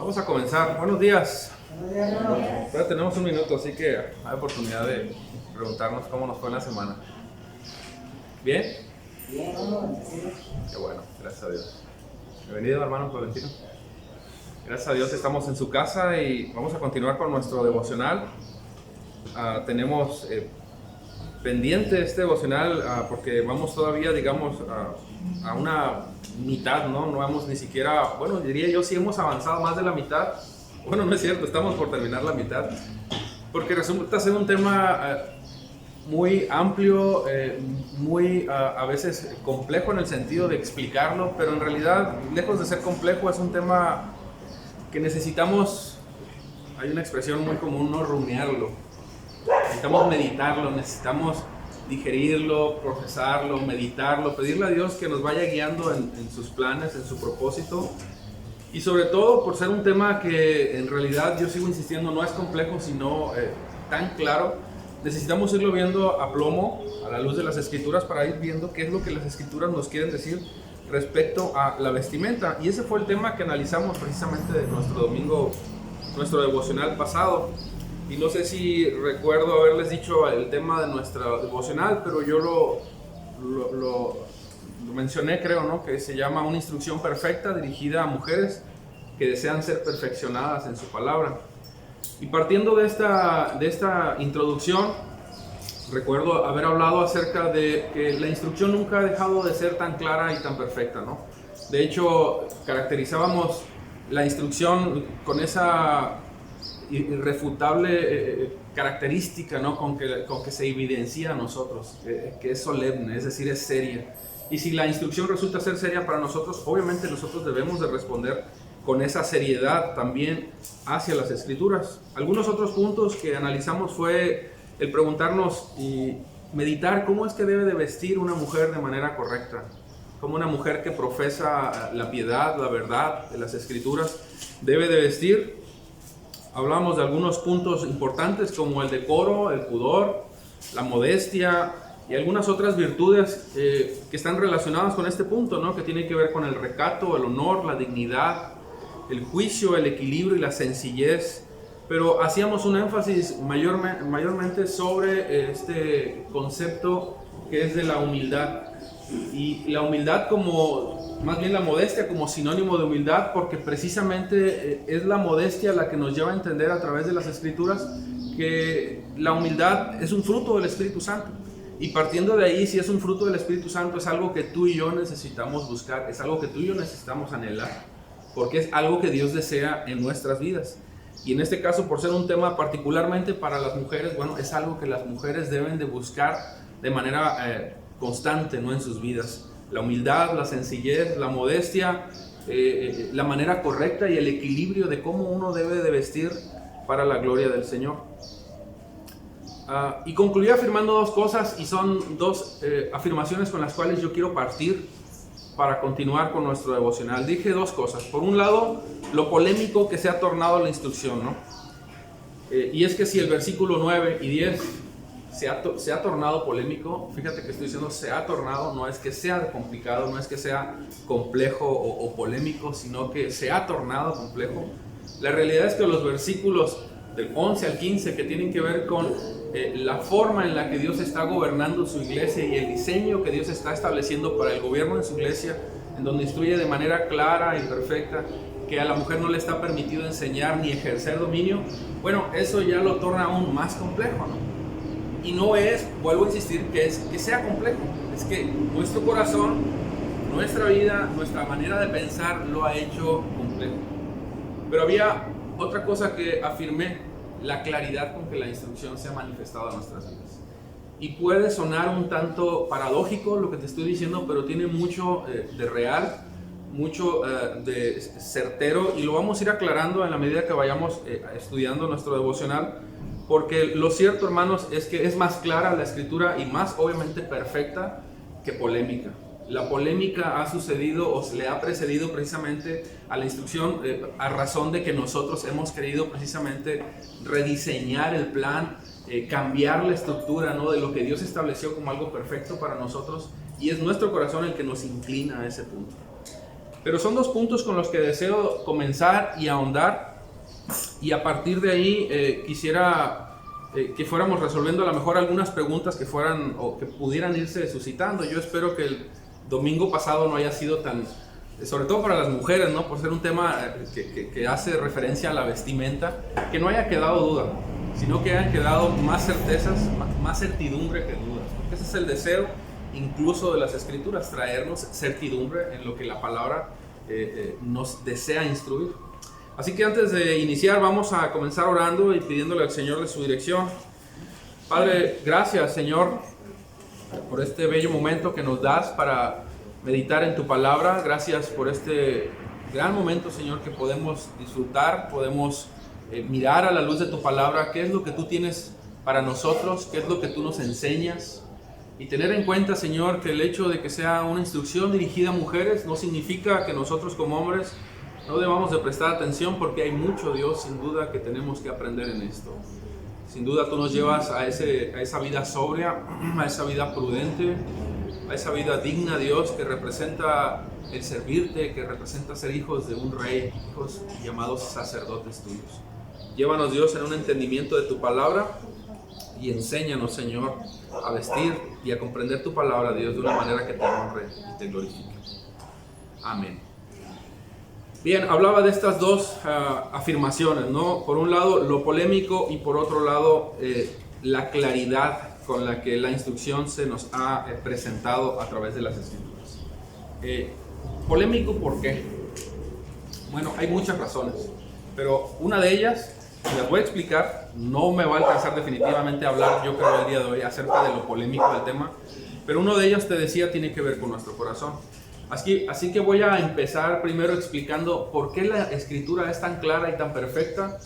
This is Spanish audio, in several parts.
Vamos a comenzar. Buenos días. Buenos días, hermano. Todavía tenemos un minuto, así que hay oportunidad de preguntarnos cómo nos fue en la semana. ¿Bien? Bien, hermano. Qué bueno, gracias a Dios. Bienvenido, hermano Florentino. Gracias a Dios estamos en su casa y vamos a continuar con nuestro devocional. Tenemos pendiente este devocional porque vamos todavía, digamos, a una mitad, ¿no? No hemos ni siquiera, bueno, diría yo, sí hemos avanzado más de la mitad. Bueno, no es cierto, estamos por terminar la mitad. Porque resulta ser un tema muy amplio, muy a veces complejo en el sentido de explicarlo, pero en realidad, lejos de ser complejo, es un tema que necesitamos, hay una expresión muy común, no rumiarlo. Necesitamos meditarlo, necesitamos digerirlo, procesarlo, meditarlo, pedirle a Dios que nos vaya guiando en sus planes, en su propósito. Y sobre todo por ser un tema que en realidad yo sigo insistiendo no es complejo sino tan claro, necesitamos irlo viendo a plomo, a la luz de las Escrituras, para ir viendo qué es lo que las Escrituras nos quieren decir respecto a la vestimenta. Y ese fue el tema que analizamos precisamente de nuestro domingo, nuestro devocional pasado. Y no sé si recuerdo haberles dicho el tema de nuestra devocional, pero yo lo mencioné, creo, ¿no? Que se llama Una instrucción perfecta dirigida a mujeres que desean ser perfeccionadas en su palabra. Y partiendo de esta introducción, recuerdo haber hablado acerca de que la instrucción nunca ha dejado de ser tan clara y tan perfecta, ¿no? De hecho, caracterizábamos la instrucción con esa irrefutable característica, ¿no? con que se evidencia a nosotros, que es solemne, es decir, es seria. Y si la instrucción resulta ser seria para nosotros, obviamente nosotros debemos de responder con esa seriedad también hacia las Escrituras. Algunos otros puntos que analizamos fue el preguntarnos y meditar cómo es que debe de vestir una mujer de manera correcta, como una mujer que profesa la piedad, la verdad de las Escrituras debe de vestir. Hablamos de algunos puntos importantes como el decoro, el pudor, la modestia y algunas otras virtudes que están relacionadas con este punto, ¿no? Que tienen que ver con el recato, el honor, la dignidad, el juicio, el equilibrio y la sencillez. Pero hacíamos un énfasis mayormente sobre este concepto que es de la humildad. Y la humildad más bien la modestia como sinónimo de humildad, porque precisamente es la modestia la que nos lleva a entender a través de las Escrituras que la humildad es un fruto del Espíritu Santo. Y partiendo de ahí, si es un fruto del Espíritu Santo, es algo que tú y yo necesitamos buscar, es algo que tú y yo necesitamos anhelar, porque es algo que Dios desea en nuestras vidas. Y en este caso, por ser un tema particularmente para las mujeres, bueno, es algo que las mujeres deben de buscar de manera constante, ¿no? En sus vidas. La humildad, la sencillez, la modestia, la manera correcta y el equilibrio de cómo uno debe de vestir para la gloria del Señor. Y concluí afirmando dos cosas, y son dos afirmaciones con las cuales yo quiero partir para continuar con nuestro devocional. Dije dos cosas. Por un lado, lo polémico que se ha tornado la instrucción, ¿no? Y es que si el versículo 9 y 10 se ha tornado polémico, fíjate que estoy diciendo se ha tornado, no es que sea complicado, no es que sea complejo o polémico, sino que se ha tornado complejo. La realidad es que los versículos del 11 al 15 que tienen que ver con la forma en la que Dios está gobernando su iglesia y el diseño que Dios está estableciendo para el gobierno de su iglesia, en donde instruye de manera clara y perfecta que a la mujer no le está permitido enseñar ni ejercer dominio, bueno, eso ya lo torna aún más complejo, ¿no? Y no es, vuelvo a insistir, que sea complejo, es que nuestro corazón, nuestra vida, nuestra manera de pensar lo ha hecho complejo. Pero había otra cosa que afirmé, la claridad con que la instrucción se ha manifestado en nuestras vidas. Y puede sonar un tanto paradójico lo que te estoy diciendo, pero tiene mucho de real, mucho de certero, y lo vamos a ir aclarando en la medida que vayamos estudiando nuestro devocional, porque lo cierto, hermanos, es que es más clara la Escritura y más obviamente perfecta que polémica. La polémica ha sucedido o se le ha precedido precisamente a la instrucción a razón de que nosotros hemos querido precisamente rediseñar el plan, cambiar la estructura, ¿no? De lo que Dios estableció como algo perfecto para nosotros, y es nuestro corazón el que nos inclina a ese punto. Pero son dos puntos con los que deseo comenzar y ahondar, y a partir de ahí quisiera que fuéramos resolviendo a lo mejor algunas preguntas que fueran o que pudieran irse suscitando. Yo espero que el domingo pasado no haya sido tan, sobre todo para las mujeres, ¿no? Por ser un tema que hace referencia a la vestimenta, que no haya quedado duda, sino que hayan quedado más certezas, más certidumbre que dudas. Porque ese es el deseo incluso de las Escrituras, traernos certidumbre en lo que la palabra nos desea instruir. Así que antes de iniciar vamos a comenzar orando y pidiéndole al Señor de su dirección. Padre, gracias Señor por este bello momento que nos das para meditar en tu palabra. Gracias por este gran momento, Señor, que podemos disfrutar, podemos mirar a la luz de tu palabra qué es lo que tú tienes para nosotros, qué es lo que tú nos enseñas, y tener en cuenta, Señor, que el hecho de que sea una instrucción dirigida a mujeres no significa que nosotros como hombres no debamos de prestar atención, porque hay mucho, Dios, sin duda, que tenemos que aprender en esto. Sin duda tú nos llevas a esa vida sobria, a esa vida prudente, a esa vida digna, Dios, que representa el servirte, que representa ser hijos de un rey, hijos llamados sacerdotes tuyos. Llévanos, Dios, en un entendimiento de tu palabra y enséñanos, Señor, a vestir y a comprender tu palabra, Dios, de una manera que te honre y te glorifique. Amén. Bien, hablaba de estas dos afirmaciones, ¿no? Por un lado, lo polémico, y por otro lado, la claridad con la que la instrucción se nos ha presentado a través de las Escrituras. Polémico, ¿por qué? Bueno, hay muchas razones, pero una de ellas, las voy a explicar. No me va a alcanzar definitivamente a hablar, yo creo, el día de hoy acerca de lo polémico del tema, pero uno de ellos, te decía, tiene que ver con nuestro corazón. Así que voy a empezar primero explicando por qué la Escritura es tan clara y tan perfecta.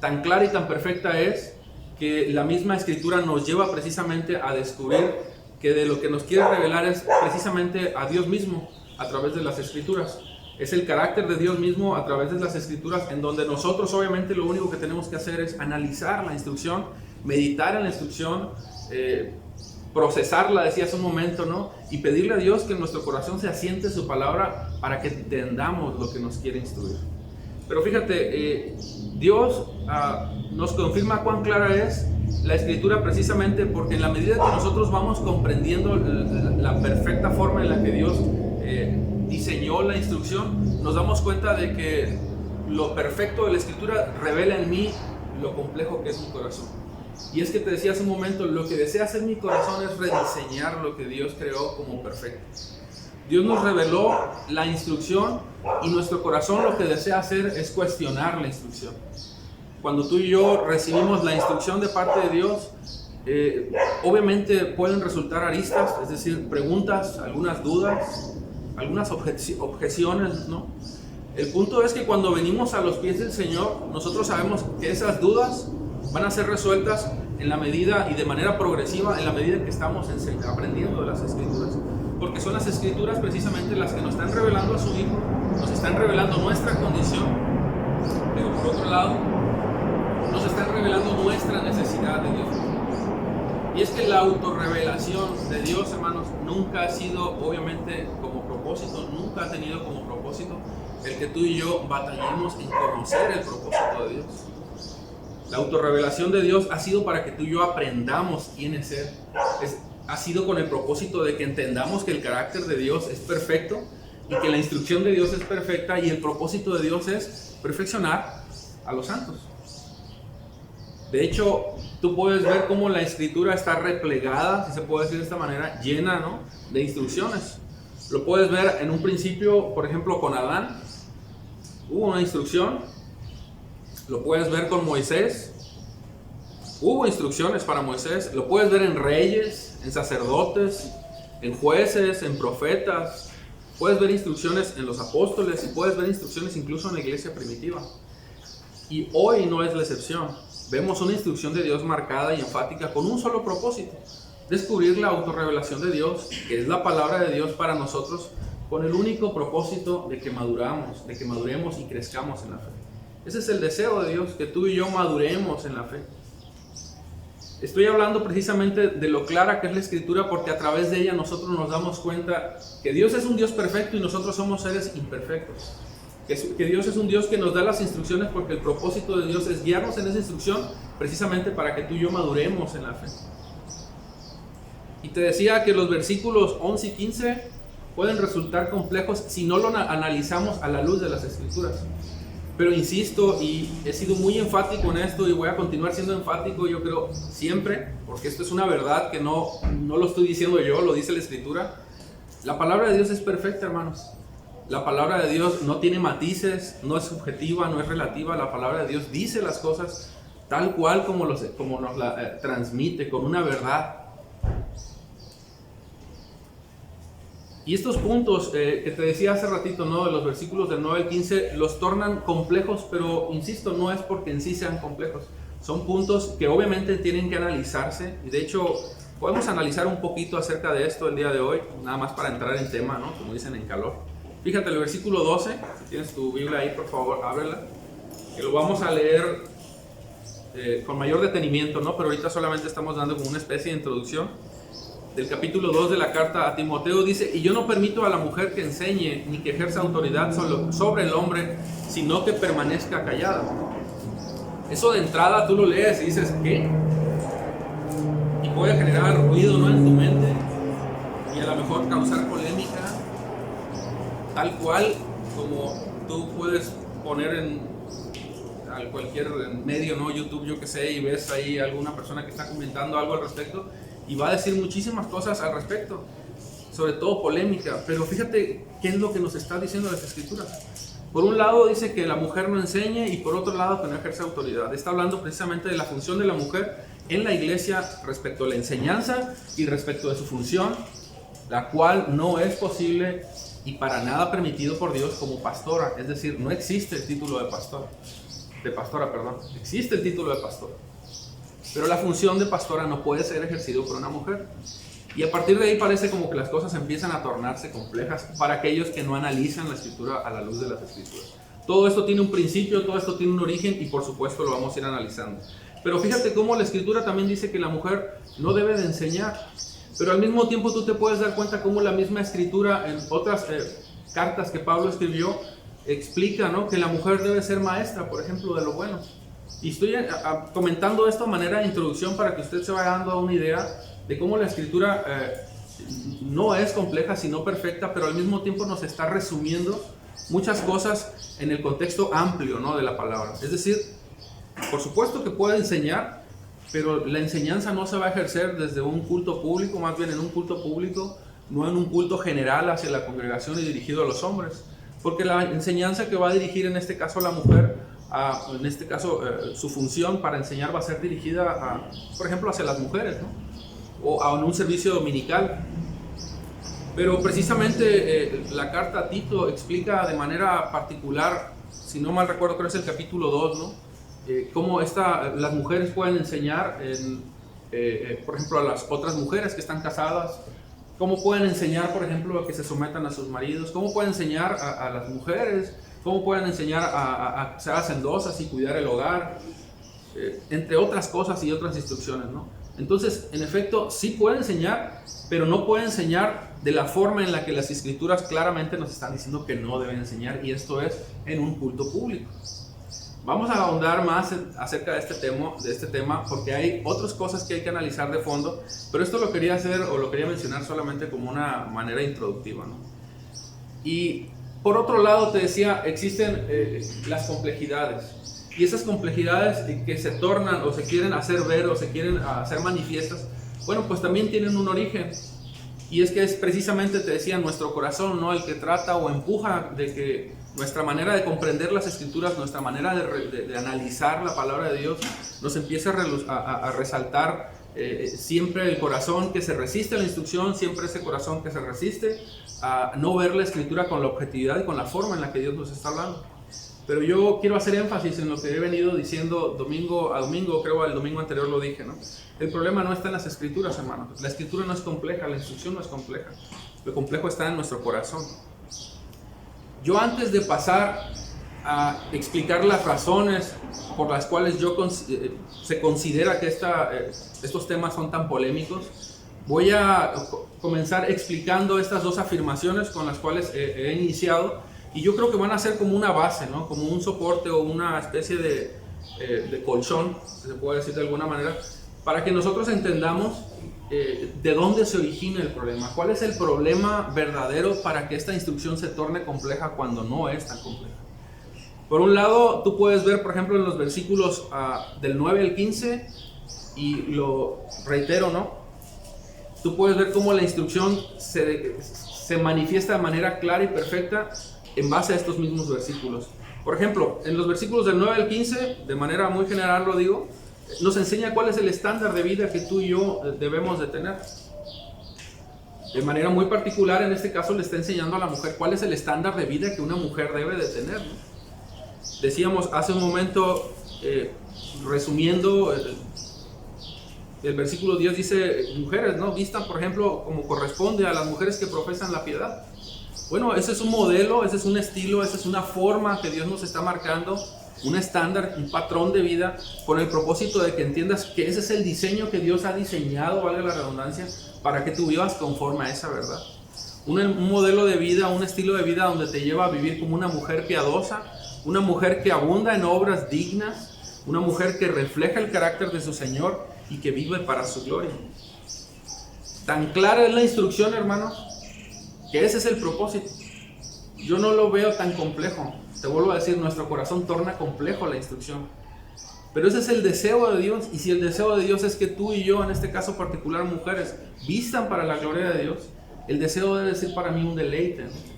Tan clara y tan perfecta es que la misma Escritura nos lleva precisamente a descubrir que de lo que nos quiere revelar es precisamente a Dios mismo a través de las Escrituras. Es el carácter de Dios mismo a través de las Escrituras, en donde nosotros obviamente lo único que tenemos que hacer es analizar la instrucción, meditar en la instrucción, procesarla, decía hace un momento, ¿no? Y pedirle a Dios que en nuestro corazón se asiente su palabra para que entendamos lo que nos quiere instruir. Pero fíjate, Dios nos confirma cuán clara es la Escritura, precisamente porque en la medida que nosotros vamos comprendiendo la perfecta forma en la que Dios diseñó la instrucción, nos damos cuenta de que lo perfecto de la Escritura revela en mí lo complejo que es mi corazón. Y es que te decía hace un momento, lo que desea hacer mi corazón es rediseñar lo que Dios creó como perfecto. Dios nos reveló la instrucción y nuestro corazón lo que desea hacer es cuestionar la instrucción. Cuando tú y yo recibimos la instrucción de parte de Dios, obviamente pueden resultar aristas, es decir, preguntas, algunas dudas, algunas objeciones, ¿no? El punto es que cuando venimos a los pies del Señor, nosotros sabemos que esas dudas van a ser resueltas en la medida y de manera progresiva, en la medida en que estamos aprendiendo de las Escrituras. Porque son las Escrituras precisamente las que nos están revelando a su Hijo, nos están revelando nuestra condición, pero por otro lado, nos están revelando nuestra necesidad de Dios. Y es que la autorrevelación de Dios, hermanos, nunca ha sido, obviamente, como propósito, nunca ha tenido como propósito el que tú y yo batallemos en conocer el propósito de Dios. La autorrevelación de Dios ha sido para que tú y yo aprendamos quién es Él. Ha sido con el propósito de que entendamos que el carácter de Dios es perfecto y que la instrucción de Dios es perfecta, y el propósito de Dios es perfeccionar a los santos. De hecho, tú puedes ver cómo la Escritura está replegada, si se puede decir de esta manera, llena, ¿no?, de instrucciones. Lo puedes ver en un principio, por ejemplo, con Adán. Hubo una instrucción. Lo puedes ver con Moisés. Hubo instrucciones para Moisés. Lo puedes ver en reyes, en sacerdotes, en jueces, en profetas. Puedes ver instrucciones en los apóstoles y puedes ver instrucciones incluso en la iglesia primitiva. Y hoy no es la excepción. Vemos una instrucción de Dios marcada y enfática con un solo propósito: descubrir la autorrevelación de Dios, que es la palabra de Dios para nosotros, con el único propósito de que maduremos y crezcamos en la fe. Ese es el deseo de Dios, que tú y yo maduremos en la fe. Estoy hablando precisamente de lo clara que es la Escritura, porque a través de ella nosotros nos damos cuenta que Dios es un Dios perfecto y nosotros somos seres imperfectos. Que Dios es un Dios que nos da las instrucciones, porque el propósito de Dios es guiarnos en esa instrucción precisamente para que tú y yo maduremos en la fe. Y te decía que los versículos 11 y 15 pueden resultar complejos si no lo analizamos a la luz de las Escrituras. Pero insisto, y he sido muy enfático en esto y voy a continuar siendo enfático, yo creo, siempre, porque esto es una verdad que no lo estoy diciendo yo, lo dice la Escritura. La palabra de Dios es perfecta, hermanos. La palabra de Dios no tiene matices, no es subjetiva, no es relativa. La palabra de Dios dice las cosas tal cual como nos la transmite, con una verdad. Y estos puntos que te decía hace ratito, ¿no? De los versículos del 9 al 15, los tornan complejos, pero insisto, no es porque en sí sean complejos. Son puntos que obviamente tienen que analizarse, y de hecho podemos analizar un poquito acerca de esto el día de hoy, nada más para entrar en tema, ¿no? Como dicen en calor. Fíjate el versículo 12, si tienes tu Biblia ahí, por favor, ábrela, que lo vamos a leer con mayor detenimiento, ¿no? Pero ahorita solamente estamos dando como una especie de introducción. Del capítulo 2 de la carta a Timoteo dice: y yo no permito a la mujer que enseñe ni que ejerza autoridad sobre el hombre, sino que permanezca callada. Eso de entrada tú lo lees y dices, ¿qué? Y puede generar ruido, ¿no?, en tu mente, y a lo mejor causar polémica, tal cual como tú puedes poner en cualquier medio, ¿no?, YouTube, yo que sé, y ves ahí alguna persona que está comentando algo al respecto y va a decir muchísimas cosas al respecto, sobre todo polémica. Pero fíjate qué es lo que nos está diciendo las Escrituras. Por un lado dice que la mujer no enseñe, y por otro lado que no ejerce autoridad. Está hablando precisamente de la función de la mujer en la iglesia respecto a la enseñanza y respecto de su función, la cual no es posible y para nada permitido por Dios como pastora. Es decir, no existe el título de pastora, existe el título de pastora, pero la función de pastora no puede ser ejercido por una mujer. Y a partir de ahí parece como que las cosas empiezan a tornarse complejas para aquellos que no analizan la Escritura a la luz de las Escrituras. Todo esto tiene un principio, todo esto tiene un origen, y por supuesto lo vamos a ir analizando. Pero fíjate cómo la Escritura también dice que la mujer no debe de enseñar, pero al mismo tiempo tú te puedes dar cuenta cómo la misma Escritura en otras cartas que Pablo escribió explica, ¿no?, que la mujer debe ser maestra, por ejemplo, de lo bueno. Y estoy comentando esto a manera de introducción para que usted se vaya dando una idea de cómo la Escritura no es compleja sino perfecta, pero al mismo tiempo nos está resumiendo muchas cosas en el contexto amplio, ¿no?, de la palabra. Es decir, por supuesto que puede enseñar, pero la enseñanza no se va a ejercer desde un culto público, más bien en un culto público, no en un culto general hacia la congregación y dirigido a los hombres, porque la enseñanza que va a dirigir en este caso a la mujer, en este caso su función para enseñar va a ser dirigida por ejemplo, hacia las mujeres, ¿no?, o en un servicio dominical. Pero precisamente la carta a Tito explica de manera particular, si no mal recuerdo, creo que es el capítulo 2, ¿no?, cómo las mujeres pueden enseñar, por ejemplo, a las otras mujeres que están casadas, cómo pueden enseñar, por ejemplo, a que se sometan a sus maridos, cómo pueden enseñar a las mujeres, cómo pueden enseñar a ser hacendosas y cuidar el hogar, entre otras cosas y otras instrucciones, ¿no? Entonces, en efecto, sí puede enseñar, pero no puede enseñar de la forma en la que las Escrituras claramente nos están diciendo que no deben enseñar, y esto es en un culto público. Vamos a ahondar más acerca de este tema, porque hay otras cosas que hay que analizar de fondo, pero esto lo quería hacer o lo quería mencionar solamente como una manera introductiva, ¿no? Y por otro lado, te decía, existen las complejidades. Y esas complejidades que se tornan o se quieren hacer ver o se quieren hacer manifiestas, bueno, pues también tienen un origen. Y es que es precisamente, te decía, nuestro corazón, ¿no?, el que trata o empuja de que nuestra manera de comprender las Escrituras, nuestra manera de analizar la palabra de Dios, nos empiece a resaltar siempre el corazón que se resiste a la instrucción, siempre ese corazón que se resiste a no ver la Escritura con la objetividad y con la forma en la que Dios nos está hablando. Pero yo quiero hacer énfasis en lo que he venido diciendo domingo a domingo, creo el domingo anterior lo dije, ¿no? El problema no está en las Escrituras, hermanos. La Escritura no es compleja, la instrucción no es compleja. Lo complejo está en nuestro corazón. Yo, antes de pasar a explicar las razones por las cuales se considera que estos temas son tan polémicos. Voy a comenzar explicando estas dos afirmaciones con las cuales he iniciado, y yo creo que van a ser como una base, ¿no? Como un soporte o una especie de colchón, se puede decir de alguna manera, para que nosotros entendamos de dónde se origina el problema, cuál es el problema verdadero para que esta instrucción se torne compleja cuando no es tan compleja. Por un lado, tú puedes ver, por ejemplo, en los versículos del 9 al 15, y lo reitero, ¿no? Tú puedes ver cómo la instrucción se manifiesta de manera clara y perfecta en base a estos mismos versículos. Por ejemplo, en los versículos del 9 al 15, de manera muy general lo digo, nos enseña cuál es el estándar de vida que tú y yo debemos de tener. De manera muy particular, en este caso, le está enseñando a la mujer cuál es el estándar de vida que una mujer debe de tener, ¿no? Decíamos hace un momento, resumiendo, el versículo 10 dice, mujeres, ¿no? Vistan, por ejemplo, como corresponde a las mujeres que profesan la piedad. Bueno, ese es un modelo, ese es un estilo, esa es una forma que Dios nos está marcando, un estándar, un patrón de vida, con el propósito de que entiendas que ese es el diseño que Dios ha diseñado, valga la redundancia, para que tú vivas conforme a esa verdad. Un modelo de vida, un estilo de vida donde te lleva a vivir como una mujer piadosa, una mujer que abunda en obras dignas, una mujer que refleja el carácter de su Señor y que vive para su gloria. Tan clara es la instrucción, hermanos, que ese es el propósito. Yo no lo veo tan complejo. Te vuelvo a decir, nuestro corazón torna complejo la instrucción. Pero ese es el deseo de Dios. Y si el deseo de Dios es que tú y yo, en este caso particular mujeres, vistan para la gloria de Dios, el deseo debe ser para mí un deleite, ¿no?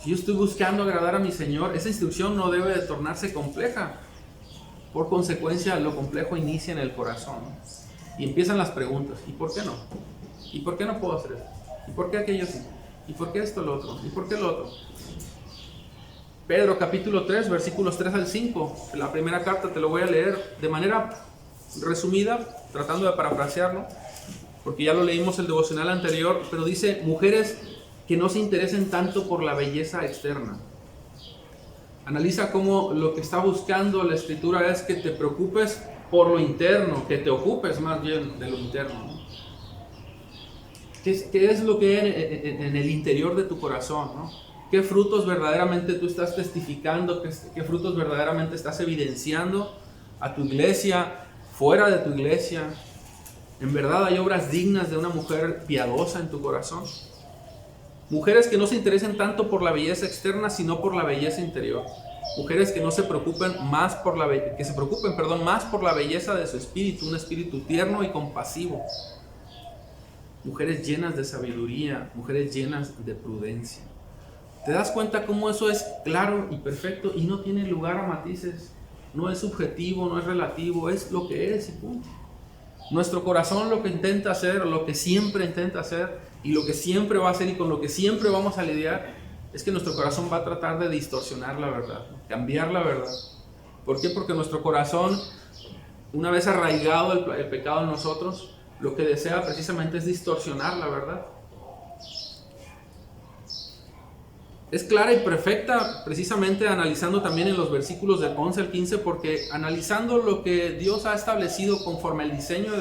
Si yo estoy buscando agradar a mi Señor, esa instrucción no debe de tornarse compleja. Por consecuencia, lo complejo inicia en el corazón, ¿no? Y empiezan las preguntas. ¿Y por qué no? ¿Y por qué no puedo hacer esto? ¿Y por qué aquello sí? ¿Y por qué esto lo otro? ¿Y por qué lo otro? Pedro capítulo 3, versículos 3 al 5. La primera carta te lo voy a leer de manera resumida, tratando de parafrasearlo, porque ya lo leímos el devocional anterior, pero dice, mujeres que no se interesen tanto por la belleza externa. Analiza cómo lo que está buscando la Escritura es que te preocupes por lo interno, que te ocupes más bien de lo interno, ¿no? ¿Qué es lo que hay en el interior de tu corazón, ¿no? ¿Qué frutos verdaderamente tú estás testificando? ¿Qué frutos verdaderamente estás evidenciando a tu iglesia, fuera de tu iglesia? ¿En verdad hay obras dignas de una mujer piadosa en tu corazón? Mujeres que no se interesen tanto por la belleza externa, sino por la belleza interior. Mujeres que no se preocupen más por la más por la belleza de su espíritu, un espíritu tierno y compasivo. Mujeres llenas de sabiduría, mujeres llenas de prudencia. ¿Te das cuenta cómo eso es claro y perfecto y no tiene lugar a matices? No es subjetivo, no es relativo, es lo que eres y punto. Nuestro corazón lo que intenta hacer, lo que siempre intenta hacer y lo que siempre va a hacer y con lo que siempre vamos a lidiar es que nuestro corazón va a tratar de distorsionar la verdad, cambiar la verdad. ¿Por qué? Porque nuestro corazón, una vez arraigado el pecado en nosotros, lo que desea precisamente es distorsionar la verdad. Es clara y perfecta precisamente analizando también en los versículos del 11 al 15, porque analizando lo que Dios ha establecido conforme al diseño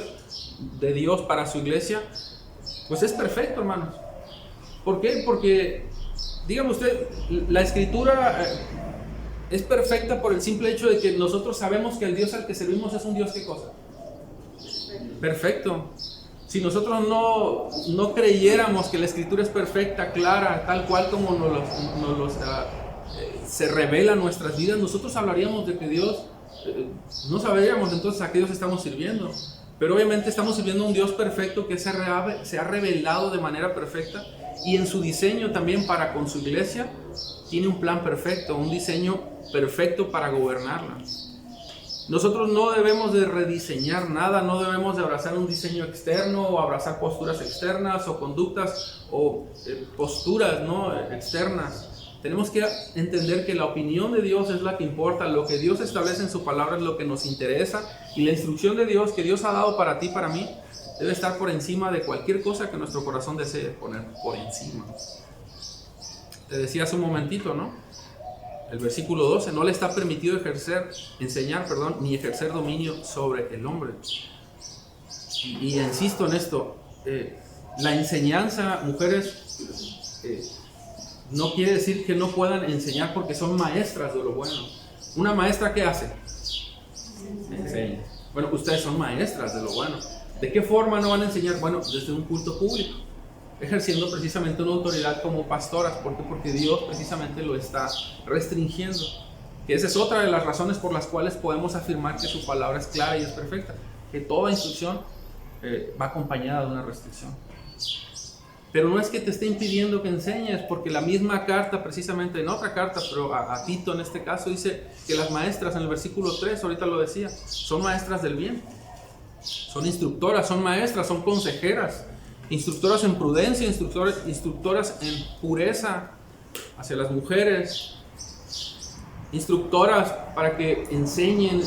de Dios para su iglesia, pues es perfecto, hermanos. ¿Por qué? Porque, dígame usted, la Escritura es perfecta por el simple hecho de que nosotros sabemos que el Dios al que servimos es un Dios, ¿qué cosa? Perfecto. Si nosotros no creyéramos que la Escritura es perfecta, clara, tal cual como se revela en nuestras vidas, nosotros hablaríamos de que Dios, no sabríamos entonces a qué Dios estamos sirviendo. Pero obviamente estamos sirviendo a un Dios perfecto que se ha revelado de manera perfecta, y en su diseño también para con su iglesia tiene un plan perfecto, un diseño perfecto para gobernarla. Nosotros no debemos de rediseñar nada, no debemos de abrazar un diseño externo o abrazar posturas externas o conductas o posturas, ¿no?, externas. Tenemos que entender que la opinión de Dios es la que importa, lo que Dios establece en su palabra es lo que nos interesa, y la instrucción de Dios que Dios ha dado para ti, para mí, debe estar por encima de cualquier cosa que nuestro corazón desee poner por encima. Te decía hace un momentito, ¿no? El versículo 12, no le está permitido enseñar, ni ejercer dominio sobre el hombre. Y insisto en esto, la enseñanza, mujeres, no quiere decir que no puedan enseñar porque son maestras de lo bueno. ¿Una maestra qué hace? Enseña. Bueno, ustedes son maestras de lo bueno. ¿De qué forma no van a enseñar? Bueno, desde un culto público, ejerciendo precisamente una autoridad como pastoras. ¿Por qué? Porque Dios precisamente lo está restringiendo. Que esa es otra de las razones por las cuales podemos afirmar que su palabra es clara y es perfecta. Que toda instrucción va acompañada de una restricción. Pero no es que te esté impidiendo que enseñes, porque la misma carta, precisamente en otra carta, pero a Tito en este caso, dice que las maestras, en el versículo 3, ahorita lo decía, son maestras del bien. Son instructoras, son maestras, son consejeras, instructoras en prudencia, instructoras en pureza hacia las mujeres, instructoras para que enseñen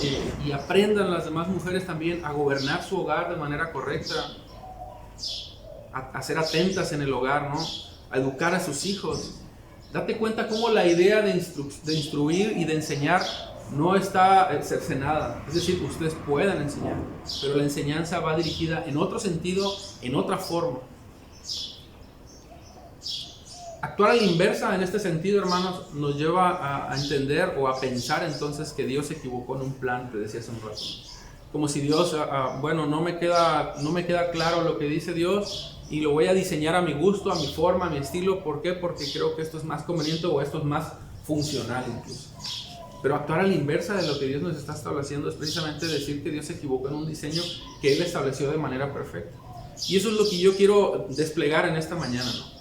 y aprendan las demás mujeres también a gobernar su hogar de manera correcta, a ser atentas en el hogar, ¿no? A educar a sus hijos. Date cuenta cómo la idea de instruir y de enseñar no está cercenada. Es decir, ustedes puedan enseñar, pero la enseñanza va dirigida en otro sentido, en otra forma. Actuar a la inversa en este sentido, hermanos, nos lleva a entender o a pensar entonces que Dios se equivocó en un plan, te decía hace un rato. Como si Dios, no me queda claro lo que dice Dios y lo voy a diseñar a mi gusto, a mi forma, a mi estilo. ¿Por qué? Porque creo que esto es más conveniente o esto es más funcional incluso. Pero actuar a la inversa de lo que Dios nos está estableciendo es precisamente decir que Dios se equivocó en un diseño que Él estableció de manera perfecta. Y eso es lo que yo quiero desplegar en esta mañana, ¿no?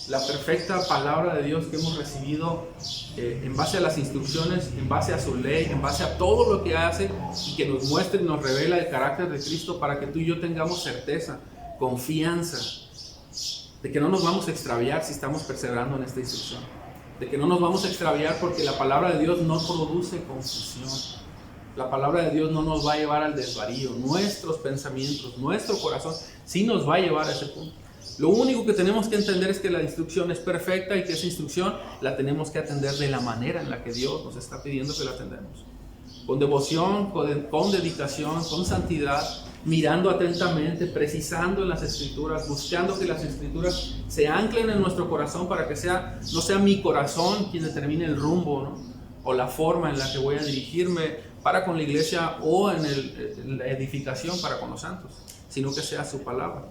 La perfecta palabra de Dios que hemos recibido en base a las instrucciones, en base a su ley, en base a todo lo que hace y que nos muestra y nos revela el carácter de Cristo para que tú y yo tengamos certeza, confianza de que no nos vamos a extraviar si estamos perseverando en esta instrucción, de que no nos vamos a extraviar porque la palabra de Dios no produce confusión. La palabra de Dios no nos va a llevar al desvarío. Nuestros pensamientos, nuestro corazón sí nos va a llevar a ese punto. Lo único que tenemos que entender es que la instrucción es perfecta y que esa instrucción la tenemos que atender de la manera en la que Dios nos está pidiendo que la atendamos. Con devoción, con dedicación, con santidad, mirando atentamente, precisando en las Escrituras, buscando que las Escrituras se anclen en nuestro corazón para que no sea mi corazón quien determine el rumbo, ¿no? O la forma en la que voy a dirigirme para con la iglesia o en la edificación para con los santos, sino que sea su palabra.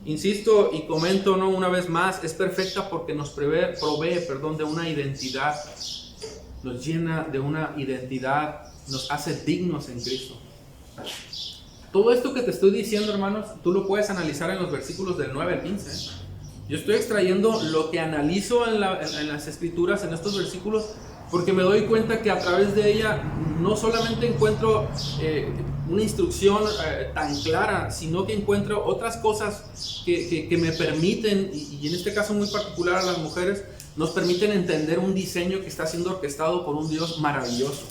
Insisto y comento, ¿no? Una vez más, es perfecta porque nos provee de una identidad, nos llena de una identidad, nos hace dignos en Cristo. Todo esto que te estoy diciendo, hermanos, tú lo puedes analizar en los versículos del 9 al 15. Yo estoy extrayendo lo que analizo en las Escrituras, en estos versículos, porque me doy cuenta que a través de ella no solamente encuentro una instrucción tan clara, sino que encuentro otras cosas que me permiten, y en este caso muy particular a las mujeres, nos permiten entender un diseño que está siendo orquestado por un Dios maravilloso,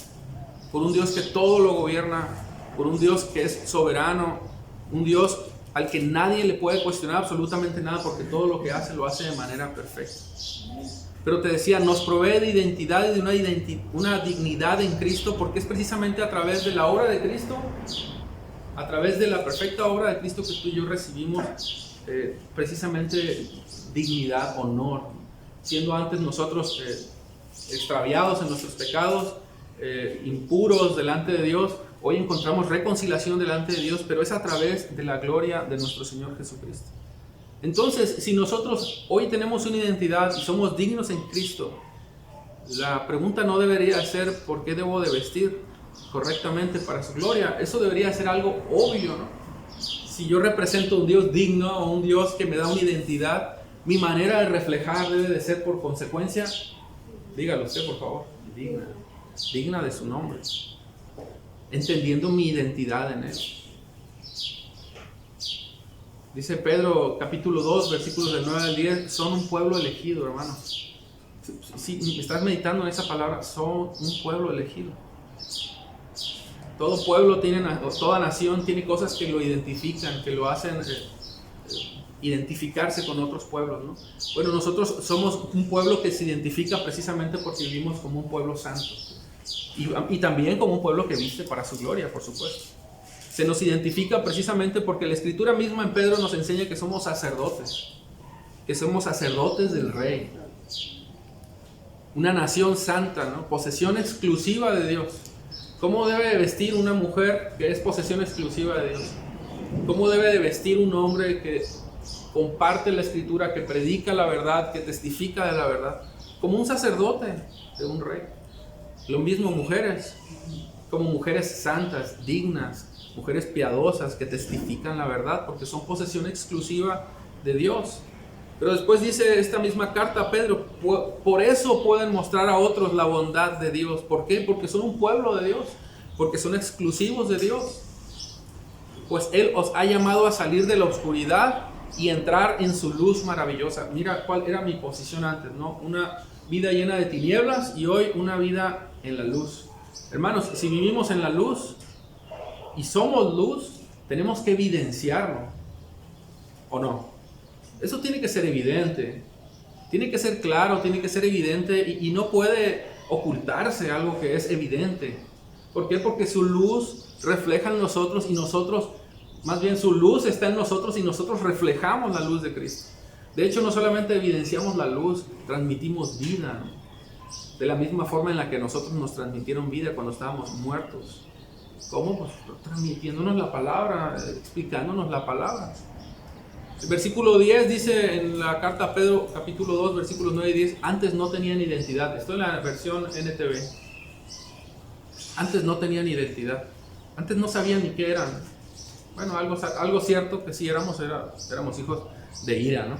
por un Dios que todo lo gobierna, por un Dios que es soberano, un Dios al que nadie le puede cuestionar absolutamente nada porque todo lo que hace lo hace de manera perfecta. Pero te decía, nos provee de identidad y de una dignidad en Cristo, porque es precisamente a través de la obra de Cristo, a través de la perfecta obra de Cristo que tú y yo recibimos precisamente dignidad, honor, siendo antes nosotros extraviados en nuestros pecados, impuros delante de Dios. Hoy encontramos reconciliación delante de Dios, pero es a través de la gloria de nuestro Señor Jesucristo. Entonces, si nosotros hoy tenemos una identidad y somos dignos en Cristo, la pregunta no debería ser ¿por qué debo de vestir correctamente para su gloria? Eso debería ser algo obvio, ¿no? Si yo represento un Dios digno o un Dios que me da una identidad, mi manera de reflejar debe de ser por consecuencia, dígalo usted por favor, digna de su nombre, entendiendo mi identidad en Él. Dice Pedro, capítulo 2, versículos del 9 al 10, son un pueblo elegido, hermanos. Si estás meditando en esa palabra, son un pueblo elegido. Todo pueblo toda nación tiene cosas que lo identifican, que lo hacen identificarse con otros pueblos, ¿no? Bueno, nosotros somos un pueblo que se identifica precisamente porque vivimos como un pueblo santo. Y también como un pueblo que viste para su gloria, por supuesto. Se nos identifica precisamente porque la Escritura misma en Pedro nos enseña que somos sacerdotes del Rey. Una nación santa, ¿no? Posesión exclusiva de Dios. ¿Cómo debe de vestir una mujer que es posesión exclusiva de Dios? ¿Cómo debe de vestir un hombre que comparte la Escritura, que predica la verdad, que testifica de la verdad? Como un sacerdote de un rey. Lo mismo mujeres, como mujeres santas, dignas, mujeres piadosas que testifican la verdad, porque son posesión exclusiva de Dios. Pero después dice esta misma carta a Pedro, por eso pueden mostrar a otros la bondad de Dios. ¿Por qué? Porque son un pueblo de Dios, porque son exclusivos de Dios. Pues Él os ha llamado a salir de la oscuridad y entrar en su luz maravillosa. Mira cuál era mi posición antes, ¿no? Una vida llena de tinieblas y hoy una vida en la luz. Hermanos, si vivimos en la luz y somos luz, tenemos que evidenciarlo, ¿o no? Eso tiene que ser evidente, tiene que ser claro, tiene que ser evidente y no puede ocultarse algo que es evidente. ¿Por qué? Porque su luz refleja en nosotros y nosotros, más bien su luz está en nosotros y nosotros reflejamos la luz de Cristo. De hecho, no solamente evidenciamos la luz, transmitimos vida, ¿no? De la misma forma en la que nosotros nos transmitieron vida cuando estábamos muertos. ¿Cómo? Pues transmitiéndonos la palabra, explicándonos la palabra. El versículo 10 dice en la carta a Pedro, capítulo 2, versículos 9 y 10, antes no tenían identidad. Esto en la versión NTV. Antes no tenían identidad. Antes no sabían ni qué eran. Bueno, algo cierto que sí éramos hijos de ira, ¿no?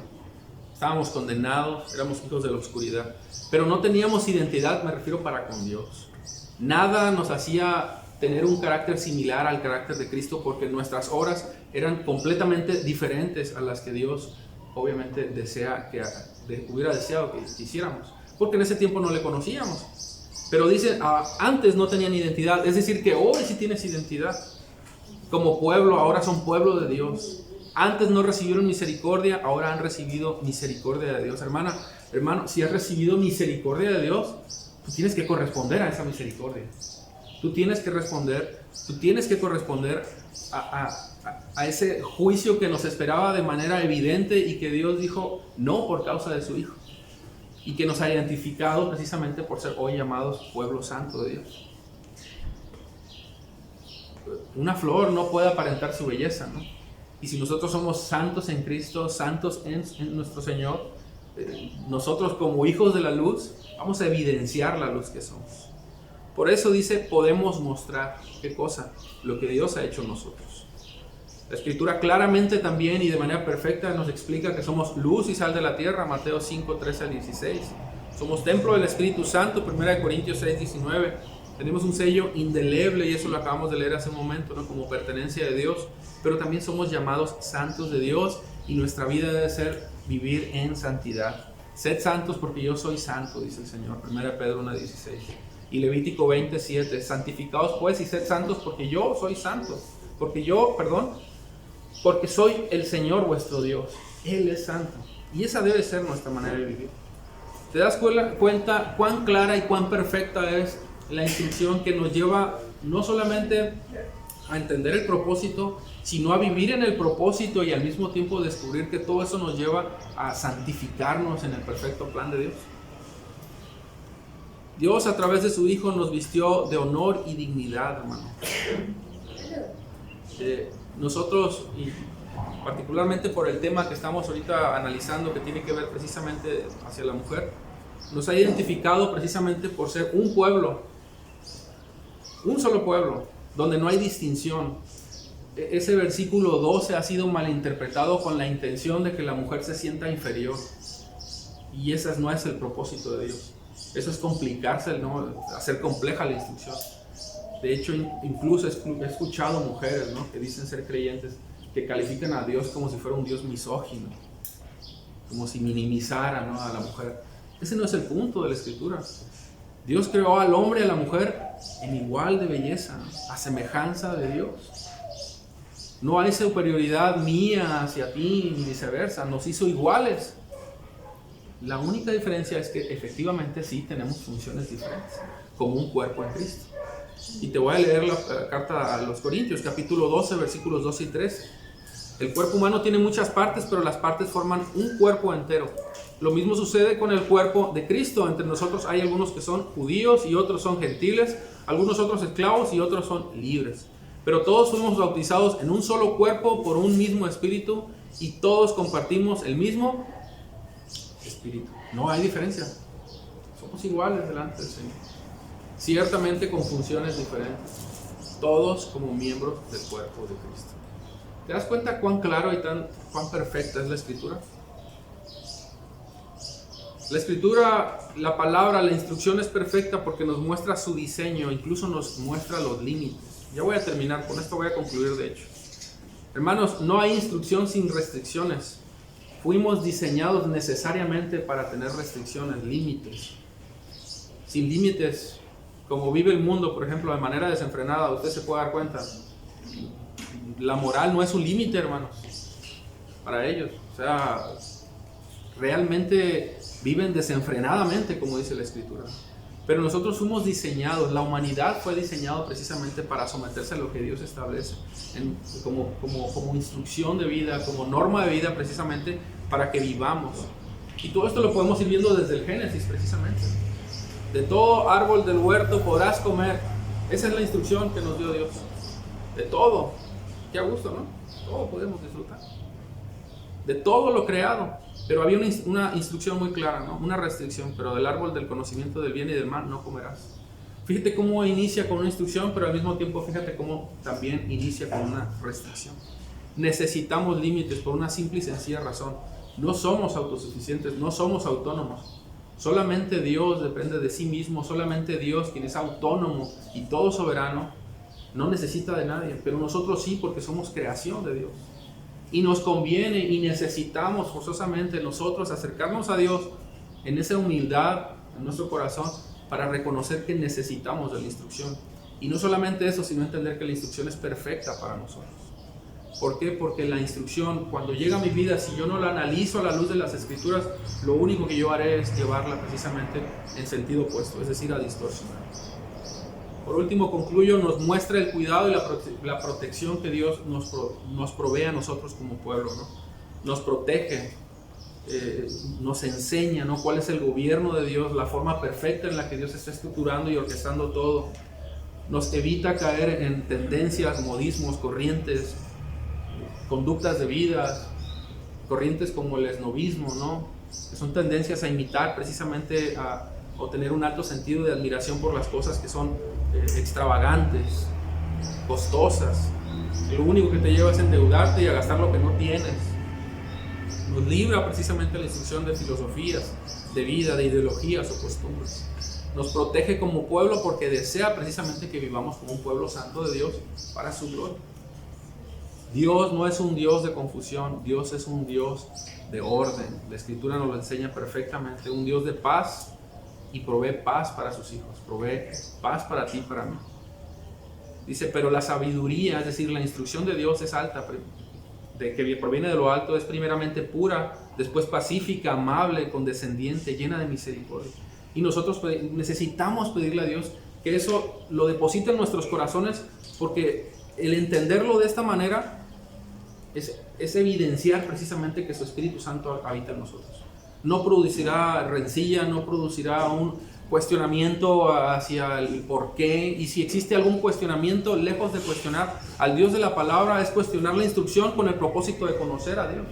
Estábamos condenados, éramos hijos de la oscuridad. Pero no teníamos identidad, me refiero para con Dios. Nada nos hacía tener un carácter similar al carácter de Cristo, porque nuestras obras eran completamente diferentes a las que Dios obviamente hubiera deseado que hiciéramos, porque en ese tiempo no le conocíamos. Pero dice, antes no tenían identidad, es decir, que hoy sí tienes identidad. Como pueblo, ahora son pueblo de Dios. Antes no recibieron misericordia, ahora han recibido misericordia de Dios. Hermano, si has recibido misericordia de Dios, tú tienes que corresponder a esa misericordia. Tú tienes que corresponder a ese juicio que nos esperaba de manera evidente y que Dios dijo no por causa de su Hijo. Y que nos ha identificado precisamente por ser hoy llamados pueblo santo de Dios. Una flor no puede aparentar su belleza, ¿no? Y si nosotros somos santos en Cristo, santos en nuestro Señor, nosotros como hijos de la luz, vamos a evidenciar la luz que somos. Por eso dice, podemos mostrar, ¿qué cosa? Lo que Dios ha hecho en nosotros. La Escritura claramente también y de manera perfecta nos explica que somos luz y sal de la tierra, Mateo 5, 13 al 16. Somos templo del Espíritu Santo, 1 Corintios 6, 19. Tenemos un sello indeleble, y eso lo acabamos de leer hace un momento, ¿no? Como pertenencia de Dios. Pero también somos llamados santos de Dios, y nuestra vida debe ser vivir en santidad. Sed santos porque yo soy santo, dice el Señor, 1 Pedro 1, 16. Y Levítico 27, santificaos pues y sed santos porque yo soy santo. Porque soy el Señor vuestro Dios. Él es santo. Y esa debe ser nuestra manera de vivir. ¿Te das cuenta cuán clara y cuán perfecta es la instrucción que nos lleva no solamente a entender el propósito, sino a vivir en el propósito y al mismo tiempo descubrir que todo eso nos lleva a santificarnos en el perfecto plan de Dios? Dios a través de su Hijo nos vistió de honor y dignidad, hermano. Nosotros, y particularmente por el tema que estamos ahorita analizando, que tiene que ver precisamente hacia la mujer, nos ha identificado precisamente por ser un pueblo, un solo pueblo, donde no hay distinción. Ese versículo 12 ha sido malinterpretado con la intención de que la mujer se sienta inferior, y ese no es el propósito de Dios. Eso es complicarse, ¿no? Hacer compleja la instrucción. De hecho, incluso he escuchado mujeres, ¿no? Que dicen ser creyentes, que califican a Dios como si fuera un Dios misógino, como si minimizara, ¿no? A la mujer. Ese no es el punto de la Escritura. Dios creó al hombre y a la mujer en igual de belleza, ¿no? A semejanza de Dios. No hay superioridad mía hacia ti ni viceversa, nos hizo iguales. La única diferencia es que efectivamente sí tenemos funciones diferentes, como un cuerpo en Cristo. Y te voy a leer la carta a los Corintios, capítulo 12, versículos 12 y 13. El cuerpo humano tiene muchas partes, pero las partes forman un cuerpo entero. Lo mismo sucede con el cuerpo de Cristo. Entre nosotros hay algunos que son judíos y otros son gentiles, algunos otros esclavos y otros son libres. Pero todos fuimos bautizados en un solo cuerpo por un mismo espíritu y todos compartimos el mismo espíritu. No hay diferencia. Somos iguales delante del Señor. Ciertamente con funciones diferentes. Todos como miembros del cuerpo de Cristo. ¿Te das cuenta cuán claro y cuán perfecta es la Escritura? La Escritura, la palabra, la instrucción es perfecta porque nos muestra su diseño, incluso nos muestra los límites. Ya voy a terminar, con esto voy a concluir de hecho. Hermanos, no hay instrucción sin restricciones. Fuimos diseñados necesariamente para tener restricciones, límites. Sin límites, como vive el mundo, por ejemplo, de manera desenfrenada, usted se puede dar cuenta. La moral no es un límite, hermanos, para ellos. O sea, realmente viven desenfrenadamente, como dice la Escritura. Pero nosotros fuimos diseñados, la humanidad fue diseñada precisamente para someterse a lo que Dios establece como instrucción de vida, como norma de vida, precisamente para que vivamos. Y todo esto lo podemos ir viendo desde el Génesis, precisamente. De todo árbol del huerto podrás comer. Esa es la instrucción que nos dio Dios. De todo. Qué a gusto, ¿no? Todo podemos disfrutar. De todo lo creado. Pero había una instrucción muy clara, ¿no? Una restricción. Pero del árbol del conocimiento del bien y del mal no comerás. Fíjate cómo inicia con una instrucción, pero al mismo tiempo fíjate cómo también inicia con una restricción. Necesitamos límites por una simple y sencilla razón. No somos autosuficientes, no somos autónomos. Solamente Dios depende de sí mismo. Solamente Dios, quien es autónomo y todo soberano, no necesita de nadie. Pero nosotros sí, porque somos creación de Dios. Y nos conviene y necesitamos forzosamente nosotros acercarnos a Dios en esa humildad en nuestro corazón para reconocer que necesitamos de la instrucción. Y no solamente eso, sino entender que la instrucción es perfecta para nosotros. ¿Por qué? Porque la instrucción, cuando llega a mi vida, si yo no la analizo a la luz de las Escrituras, lo único que yo haré es llevarla precisamente en sentido opuesto, es decir, a distorsionar. Por último, concluyo, nos muestra el cuidado y la protección que Dios nos provee a nosotros como pueblo, ¿no? Nos protege, nos enseña, ¿no? Cuál es el gobierno de Dios, la forma perfecta en la que Dios está estructurando y orquestando todo. Nos evita caer en tendencias, modismos, corrientes, conductas de vida, corrientes como el esnovismo, ¿no? Que son tendencias a imitar precisamente o tener un alto sentido de admiración por las cosas que son extravagantes, costosas. Lo único que te lleva es endeudarte y a gastar lo que no tienes. Nos libra precisamente la instrucción de filosofías, de vida, de ideologías o costumbres. Nos protege como pueblo porque desea precisamente que vivamos como un pueblo santo de Dios para su gloria. Dios no es un Dios de confusión, Dios es un Dios de orden. La Escritura nos lo enseña perfectamente, un Dios de paz y provee paz para sus hijos, provee paz para ti y para mí. Dice, pero la sabiduría, es decir, la instrucción de Dios es alta, que proviene de lo alto, es primeramente pura, después pacífica, amable, condescendiente, llena de misericordia. Y nosotros necesitamos pedirle a Dios que eso lo deposite en nuestros corazones, porque el entenderlo de esta manera es evidenciar precisamente que su Espíritu Santo habita en nosotros. No producirá rencilla, no producirá un cuestionamiento hacia el por qué. Y si existe algún cuestionamiento, lejos de cuestionar al Dios de la palabra, es cuestionar la instrucción con el propósito de conocer a Dios.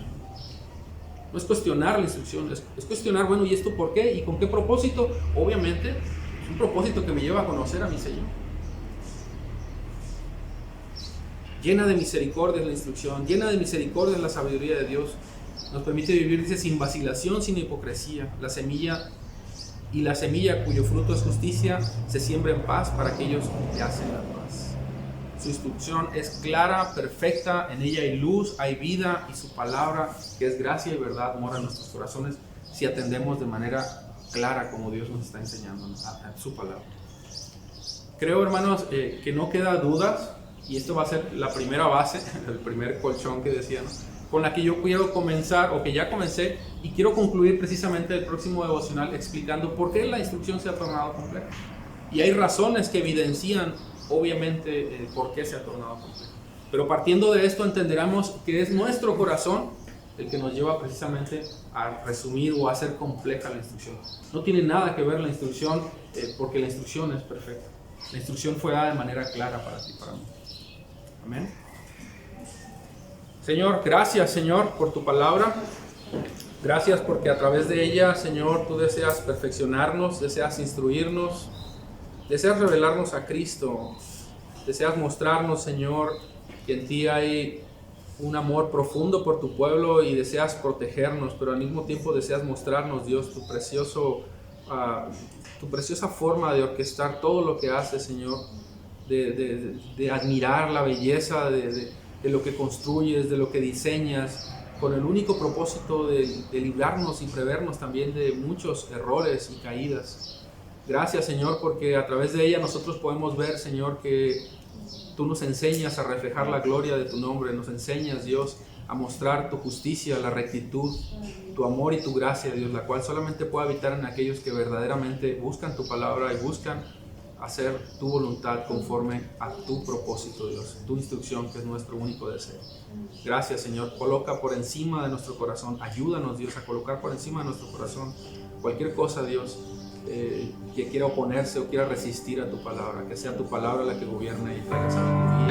No es cuestionar la instrucción, es cuestionar, bueno, ¿y esto por qué? ¿Y con qué propósito? Obviamente, es un propósito que me lleva a conocer a mi Señor. Llena de misericordia es la instrucción, llena de misericordia es la sabiduría de Dios. Nos permite vivir, dice, sin vacilación, sin hipocresía. La semilla cuyo fruto es justicia se siembra en paz para aquellos que hacen la paz. Su instrucción es clara, perfecta, en ella hay luz, hay vida, y su palabra, que es gracia y verdad, mora en nuestros corazones si atendemos de manera clara como Dios nos está enseñando a su palabra. Creo, hermanos, que no queda dudas y esto va a ser la primera base, el primer colchón que decía, ¿no?, con la que yo quiero comenzar, o que ya comencé, y quiero concluir precisamente el próximo devocional explicando por qué la instrucción se ha tornado compleja. Y hay razones que evidencian, obviamente, por qué se ha tornado compleja. Pero partiendo de esto entenderemos que es nuestro corazón el que nos lleva precisamente a resumir o a hacer compleja la instrucción. No tiene nada que ver la instrucción, porque la instrucción es perfecta. La instrucción fue dada de manera clara para ti y para mí. Amén. Señor, gracias, Señor, por tu palabra. Gracias porque a través de ella, Señor, tú deseas perfeccionarnos, deseas instruirnos, deseas revelarnos a Cristo, deseas mostrarnos, Señor, que en ti hay un amor profundo por tu pueblo y deseas protegernos, pero al mismo tiempo deseas mostrarnos, Dios, tu preciosa forma de orquestar todo lo que haces, Señor, de admirar la belleza de lo que construyes, de lo que diseñas, con el único propósito de librarnos y prevernos también de muchos errores y caídas. Gracias, Señor, porque a través de ella nosotros podemos ver, Señor, que tú nos enseñas a reflejar la gloria de tu nombre, nos enseñas, Dios, a mostrar tu justicia, la rectitud, tu amor y tu gracia, Dios, la cual solamente puede habitar en aquellos que verdaderamente buscan tu palabra y buscan hacer tu voluntad conforme a tu propósito, Dios, tu instrucción, que es nuestro único deseo. Gracias, Señor. Coloca por encima de nuestro corazón, ayúdanos, Dios, a colocar por encima de nuestro corazón cualquier cosa, Dios, que quiera oponerse o quiera resistir a tu palabra, que sea tu palabra la que gobierne y traiga sabiduría